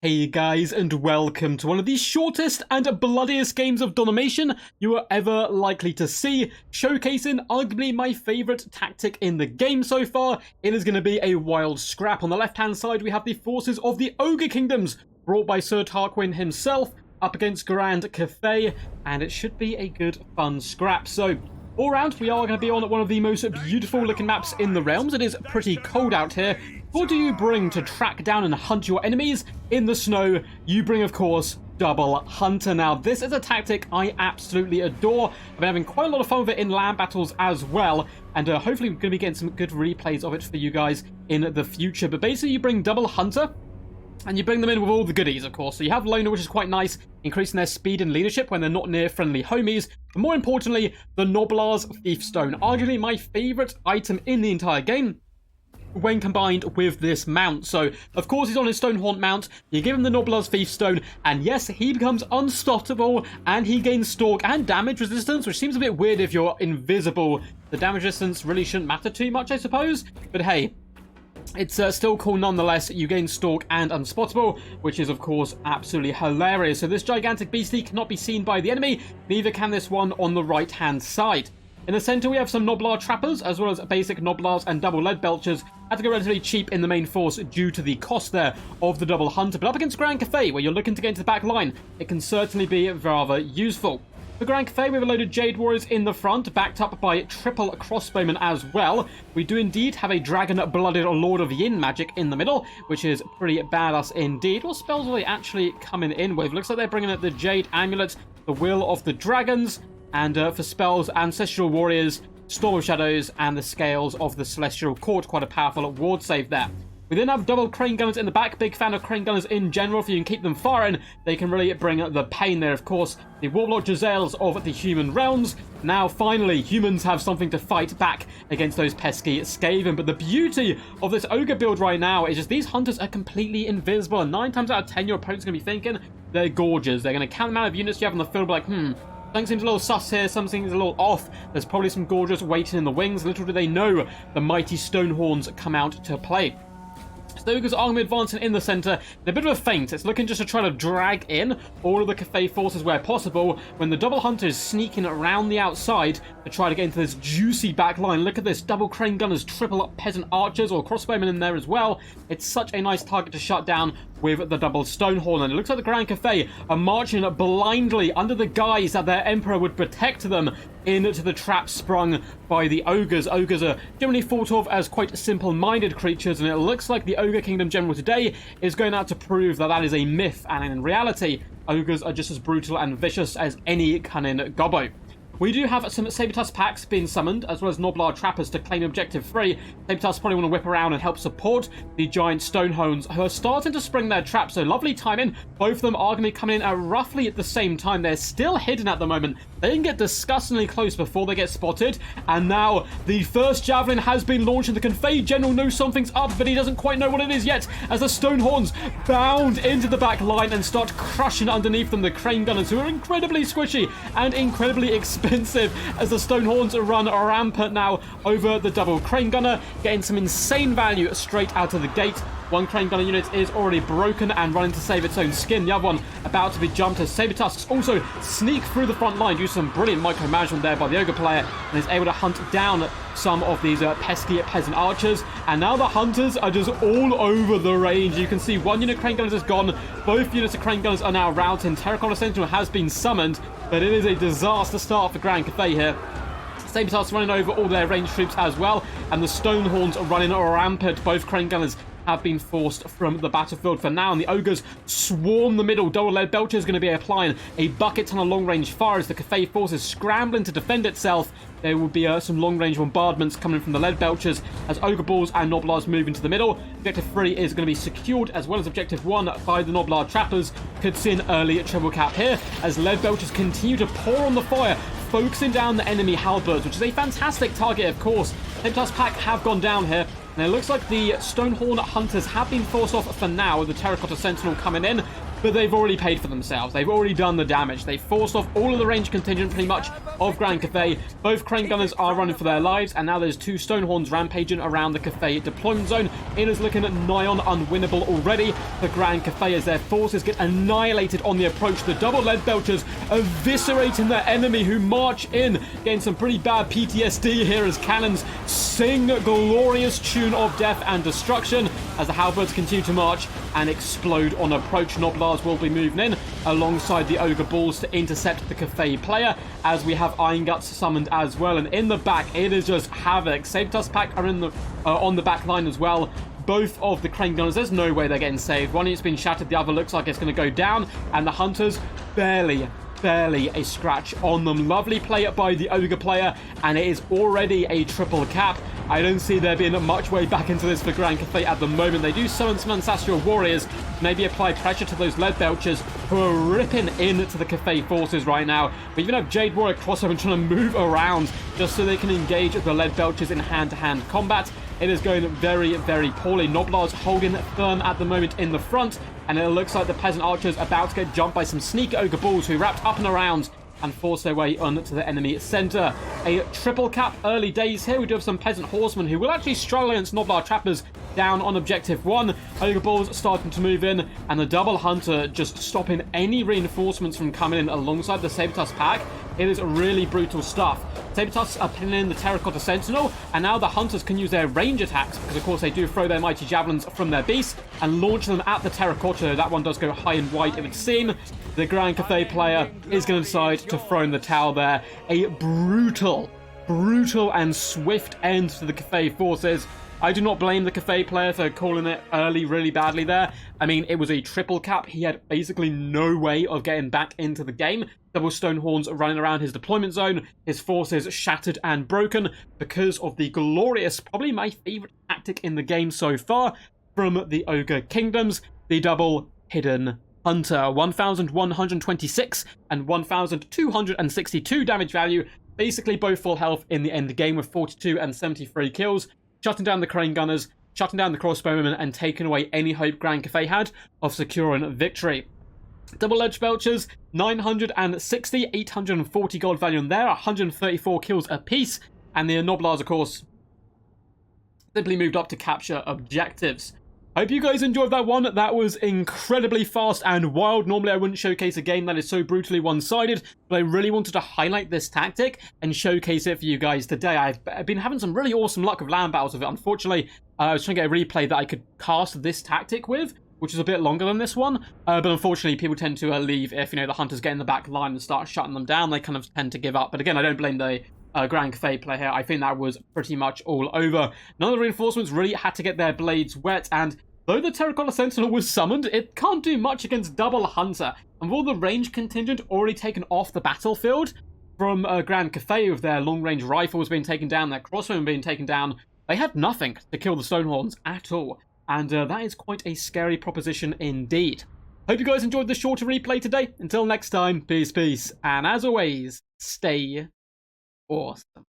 Hey guys, and welcome to one of the shortest and bloodiest games of Domination you are ever likely to see, showcasing arguably my favourite tactic in the game so far. It is going to be a wild scrap. On the left-hand side, we have the forces of the Ogre Kingdoms, brought by Sir Tarquin himself, up against Grand Cathay, and it should be a good, fun scrap. So, all round, we are going to be on one of the most beautiful-looking maps in the realms. It is pretty cold out here. What do you bring to track down and hunt your enemies in the snow? You bring, of course, Double Hunter. Now, this is a tactic I absolutely adore. I've been having quite a lot of fun with it in land battles as well, and hopefully we're going to be getting some good replays of it for you guys in the future. But basically, you bring Double Hunter, and you bring them in with all the goodies, of course. So you have Loner, which is quite nice, increasing their speed and leadership when they're not near friendly homies. But more importantly, the Noblar's Thiefstone, arguably my favourite item in the entire game when combined with this mount. So, of course, he's on his Stonehaunt mount. You give him the Noblar's Thiefstone, and yes, he becomes unstoppable, and he gains stalk and damage resistance, which seems a bit weird if you're invisible. The damage resistance really shouldn't matter too much, I suppose. But hey, it's still cool nonetheless. You gain stalk and unspottable, which is, of course, absolutely hilarious. So this gigantic beastie cannot be seen by the enemy, neither can this one on the right-hand side. In the center, we have some Noblar Trappers, as well as basic Noblars and double Lead Belchers. Had to go relatively cheap in the main force due to the cost there of the Double Hunter. But up against Grand Cathay, where you're looking to get into the back line, it can certainly be rather useful. For Grand Cathay, we have a load of Jade Warriors in the front, backed up by triple crossbowmen as well. We do indeed have a dragon-blooded Lord of Yin magic in the middle, which is pretty badass indeed. What spells are they actually coming in with? Looks like they're bringing up the Jade Amulet, the Will of the Dragons, and for spells, Ancestral Warriors, Storm of Shadows, and the Scales of the Celestial Court. Quite a powerful ward save there. We then have double Crane Gunners in the back. Big fan of Crane Gunners in general. If you can keep them firing, they can really bring the pain there, of course. The Warlock Giselles of the human realms. Now, finally, humans have something to fight back against those pesky Skaven. But the beauty of this Ogre build right now is just these Hunters are completely invisible. And 9 times out of 10, your opponent's going to be thinking they're gorgeous. They're going to count the amount of units you have on the field, like, something seems a little sus here, something's a little off. There's probably some Gorgeous waiting in the wings. Little do they know the mighty Stonehorns come out to play. So the Ogre's army advancing in the center, in a bit of a feint. It's looking just to try to drag in all of the Cathay forces where possible, when the Double Hunter is sneaking around the outside to try to get into this juicy back line. Look at this, double Crane Gunners, triple up Peasant Archers, or Crossbowmen in there as well. It's such a nice target to shut down with the double Stonehorn, and it looks like the Grand Cathay are marching blindly under the guise that their Emperor would protect them into the trap sprung by the Ogres. Ogres are generally thought of as quite simple-minded creatures, and it looks like the Ogre Kingdom General today is going out to prove that that is a myth, and in reality, Ogres are just as brutal and vicious as any cunning gobbo. We do have some Sabertusk packs being summoned, as well as Noblar Trappers to claim Objective 3. Sabertusk probably want to whip around and help support the giant Stonehounds, who are starting to spring their traps, so lovely timing. Both of them are going to be coming in at roughly at the same time. They're still hidden at the moment. They can get disgustingly close before they get spotted, and now the first Javelin has been launched, and the Cathay General knows something's up, but he doesn't quite know what it is yet, as the Stonehorns bound into the back line and start crushing underneath them the Crane Gunners, who are incredibly squishy and incredibly expensive, as the Stonehorns run rampant now over the double Crane Gunner, getting some insane value straight out of the gate. One Crane Gunner unit is already broken and running to save its own skin. The other one about to be jumped, as Sabertusks also sneak through the front line, do some brilliant micromanagement there by the Ogre player, and is able to hunt down some of these pesky Peasant Archers. And now the Hunters are just all over the range. You can see one unit of Crane Gunners is gone. Both units of Crane Gunners are now routing. Terracotta Sentinel has been summoned, but it is a disaster start for Grand Cathay here. Sabertusks running over all their ranged troops as well, and the Stonehorns are running rampant. Both Crane Gunners have been forced from the battlefield for now, and the Ogres swarm the middle. Double Lead Belcher is going to be applying a bucket ton of long-range fire as the Cathay force is scrambling to defend itself. There will be some long-range bombardments coming from the Lead Belchers as Ogre Balls and Noblars move into the middle. Objective 3 is going to be secured, as well as Objective 1 by the Noblar Trappers. Could see an early triple cap here as Lead Belchers continue to pour on the fire, focusing down the enemy halberds, which is a fantastic target, of course. Sabertusk pack have gone down here, and it looks like the Stonehorn Hunters have been forced off for now, with the Terracotta Sentinel coming in. but they've already paid for themselves. They've already done the damage. They've forced off all of the range contingent pretty much of Grand Cathay. Both crane gunners are running for their lives, and now there's 2 Stonehorns rampaging around the Cathay deployment zone. It is looking nigh on unwinnable already for Grand Cathay as their forces get annihilated on the approach. The double lead belchers eviscerating their enemy who march in, getting some pretty bad PTSD here as cannons sing a glorious tune of death and destruction as the halberds continue to march and explode on approach. Noblars will be moving in alongside the Ogre Bulls to intercept the Cathay player as we have Iron Guts summoned as well. And in the back, it is just havoc. Sabertusk Pack are in the on the back line as well. Both of the crane gunners, there's no way they're getting saved. One it's been shattered, the other looks like it's going to go down, and the hunters barely a scratch on them. Lovely play by the Ogre player, and it is already a triple cap. I don't see there being much way back into this for Grand Cathay at the moment. They do summon some ancestral warriors, maybe apply pressure to those lead belchers who are ripping into the Cathay forces right now. We even have Jade Warrior crossover trying to move around just so they can engage the lead belchers in hand-to-hand combat. It is going very, very poorly. Noblars holding firm at the moment in the front, and it looks like the peasant archers are about to get jumped by some sneaky Ogre Bulls who wrapped up and around and force their way onto the enemy center. A triple cap early days here. We do have some peasant horsemen who will actually struggle against Noblar trappers down on objective 1. Ogre Bulls starting to move in, and the double hunter just stopping any reinforcements from coming in alongside the Sabertusk Pack. It is really brutal stuff. Sabertusks are pinning in the Terracotta Sentinel, and now the hunters can use their range attacks because, of course, they do throw their mighty javelins from their beast and launch them at the Terracotta. That one does go high and wide, it would seem. The Grand Cathay player is going to decide to throw in the towel there. A brutal and swift end to the Cathay forces. I do not blame the Cathay player for calling it early really badly there. I mean, it was a triple cap. He had basically no way of getting back into the game. Double Stonehorns running around his deployment zone. His forces shattered and broken because of the glorious, probably my favorite tactic in the game so far from the Ogre Kingdoms, the double hidden hunter. 1,126 and 1,262 damage value. Basically both full health in the end game with 42 and 73 kills. Shutting down the crane gunners, shutting down the crossbowmen, and taking away any hope Grand Cathay had of securing victory. Double edge belchers, 960, 840 gold value on there, 134 kills apiece, and the Noblars, of course, simply moved up to capture objectives. I hope you guys enjoyed that one. That was incredibly fast and wild. Normally I wouldn't showcase a game that is so brutally one-sided, but I really wanted to highlight this tactic and showcase it for you guys today. I've been having some really awesome luck with land battles with it. Unfortunately, I was trying to get a replay that I could cast this tactic with, which is a bit longer than this one, but unfortunately people tend to leave if, the hunters get in the back line and start shutting them down. They kind of tend to give up. But again, I don't blame the Grand Cathay player here. I think that was pretty much all over. None of the reinforcements really had to get their blades wet, and though the Terracotta Sentinel was summoned, it can't do much against Double Hunter. And with all the range contingent already taken off the battlefield from Grand Cathay, with their long-range rifles being taken down, their crossbowmen being taken down, they had nothing to kill the Stonehorns at all. And that is quite a scary proposition indeed. Hope you guys enjoyed the shorter replay today. Until next time, peace, and as always, stay awesome.